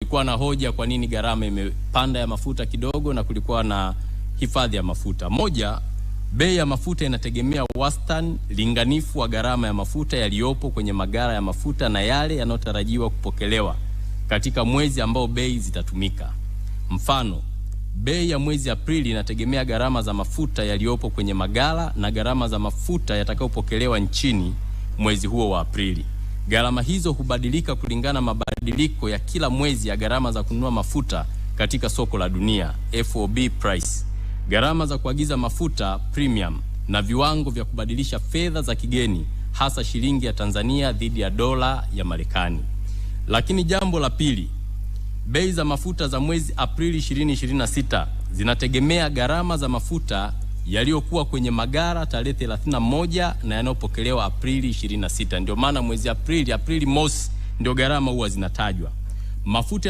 kulikuwa na hoja kwa nini gharama imepanda ya mafuta kidogo, na kulikuwa na hifadhi ya mafuta. Moja, bei ya mafuta inategemea wastani linganifu wa gharama ya mafuta yaliyopo kwenye maghala ya mafuta na yale yanayotarajiwa kupokelewa katika mwezi ambao bei zitatumika. Mfano, bei ya mwezi Aprili inategemea gharama za mafuta yaliyopo kwenye maghala na gharama za mafuta yatakayopokelewa nchini mwezi huo wa Aprili. Gharama hizo hubadilika kulingana mabadiliko ya kila mwezi ya gharama za kununua mafuta katika soko la dunia, FOB price, gharama za kuagiza mafuta premium, na viwango vya kubadilisha fedha za kigeni, hasa shilingi ya Tanzania dhidi ya dola ya Marekani. Lakini jambo la pili, bei za mafuta za mwezi Aprili 2026 zinategemea gharama za mafuta yaliyokuwa kwenye maghala tarehe 31 na yanayopokelewa Aprili 26. Ndio maana mwezi Aprili mosi ndio gharama huwa zinatajwa. Mafuta